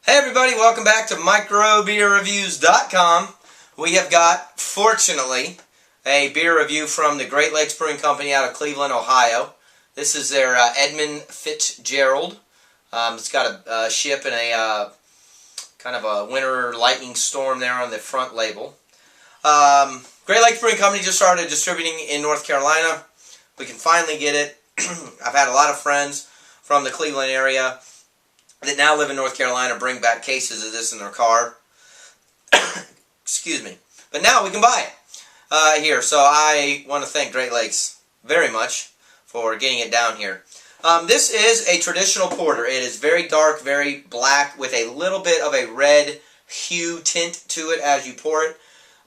Hey everybody, welcome back to microbeerreviews.com. We have got, fortunately, a beer review from the Great Lakes Brewing Company out of Cleveland, Ohio. This is their Edmund Fitzgerald. It's got a ship and a kind of a winter lightning storm there on the front label. Great Lakes Brewing Company just started distributing in North Carolina. We can finally get it. I've had a lot of friends from the Cleveland area that now live in North Carolina bring back cases of this in their car. Excuse me. But now we can buy it here. So I want to thank Great Lakes very much for getting it down here. This is a traditional porter. It is very dark, very black, with a little bit of a red hue tint to it as you pour it.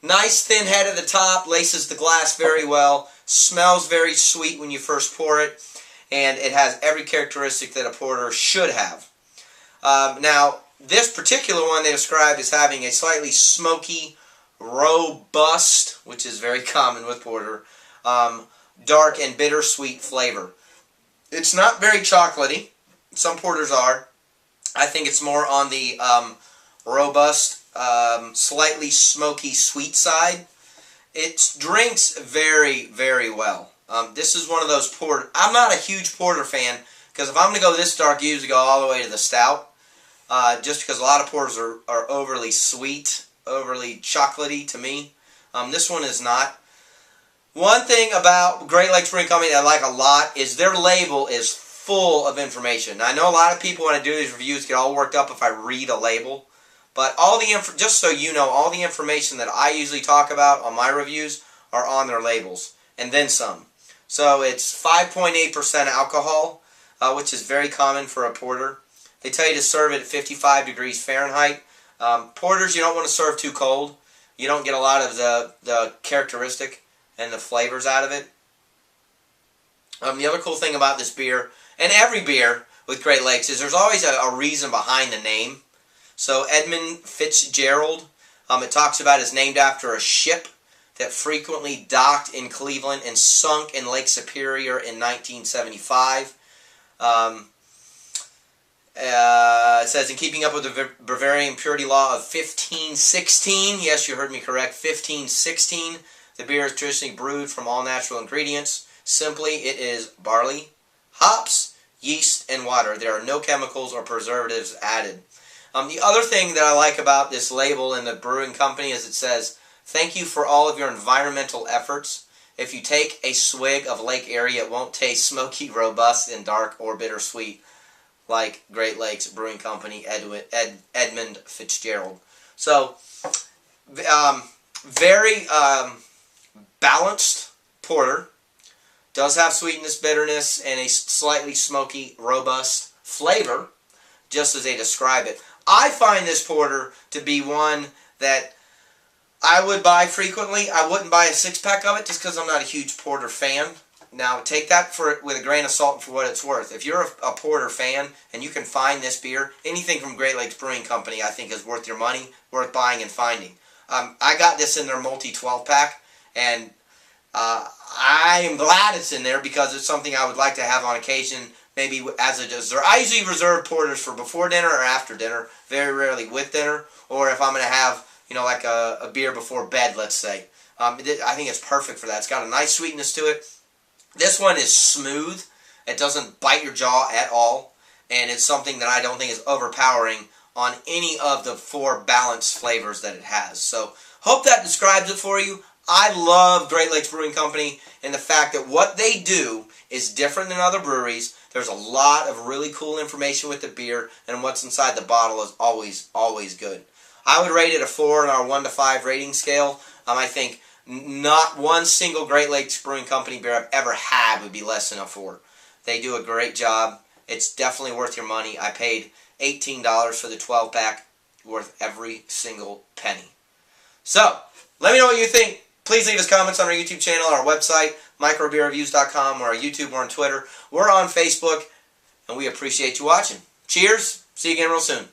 Nice thin head at the top, laces the glass very well, smells very sweet when you first pour it, and it has every characteristic that a porter should have. Now, this particular one they described as having a slightly smoky, robust, which is very common with porter, dark and bittersweet flavor. It's not very chocolatey. Some porters are. I think it's more on the robust, slightly smoky, sweet side. It drinks very, very well. This is one of those porter. I'm not a huge porter fan, because if I'm going to go this dark, you usually go all the way to the stout. Just because a lot of porters are overly sweet, overly chocolatey to me. This one is not. One thing about Great Lakes Brewing Company that I like a lot is their label is full of information. Now, I know a lot of people when I do these reviews get all worked up if I read a label. But all the just so you know, all the information that I usually talk about on my reviews are on their labels. And then some. So it's 5.8% alcohol, which is very common for a porter. They tell you to serve it at 55 degrees Fahrenheit. Porters, you don't want to serve too cold. You don't get a lot of the characteristic and the flavors out of it. The other cool thing about this beer, and every beer with Great Lakes, is there's always a reason behind the name. So Edmund Fitzgerald, it talks about is named after a ship that frequently docked in Cleveland and sunk in Lake Superior in 1975. It says, in keeping up with the Bavarian purity law of 1516, yes, you heard me correct, 1516, the beer is traditionally brewed from all natural ingredients. Simply, it is barley, hops, yeast, and water. There are no chemicals or preservatives added. The other thing that I like about this label in the brewing company is it says, thank you for all of your environmental efforts. If you take a swig of Lake Erie, it won't taste smoky, robust, and dark or bittersweet like Great Lakes Brewing Company, Edmund Fitzgerald. So, very balanced porter. Does have sweetness, bitterness, and a slightly smoky, robust flavor, just as they describe it. I find this porter to be one that I would buy frequently. I wouldn't buy a six-pack of it just because I'm not a huge porter fan. Now, take that with a grain of salt for what it's worth. If you're a porter fan and you can find this beer, anything from Great Lakes Brewing Company I think is worth your money, worth buying and finding. I got this in their multi-12-pack, and I am glad it's in there because it's something I would like to have on occasion, maybe as a dessert. I usually reserve porters for before dinner or after dinner, very rarely with dinner, or if I'm going to have, you know, like a beer before bed, let's say. I think it's perfect for that. It's got a nice sweetness to it. This one is smooth. It doesn't bite your jaw at all, and it's something that I don't think is overpowering on any of the four balanced flavors that it has. So, hope that describes it for you. I love Great Lakes Brewing Company and the fact that what they do is different than other breweries. There's a lot of really cool information with the beer, and what's inside the bottle is always, always good. I would rate it a 4 on our 1 to 5 rating scale. I think not one single Great Lakes Brewing Company beer I've ever had would be less than a 4. They do a great job. It's definitely worth your money. I paid $18 for the 12-pack, worth every single penny. So, let me know what you think. Please leave us comments on our YouTube channel, our website, microbeerreviews.com, or our YouTube, or on Twitter. We're on Facebook, and we appreciate you watching. Cheers. See you again real soon.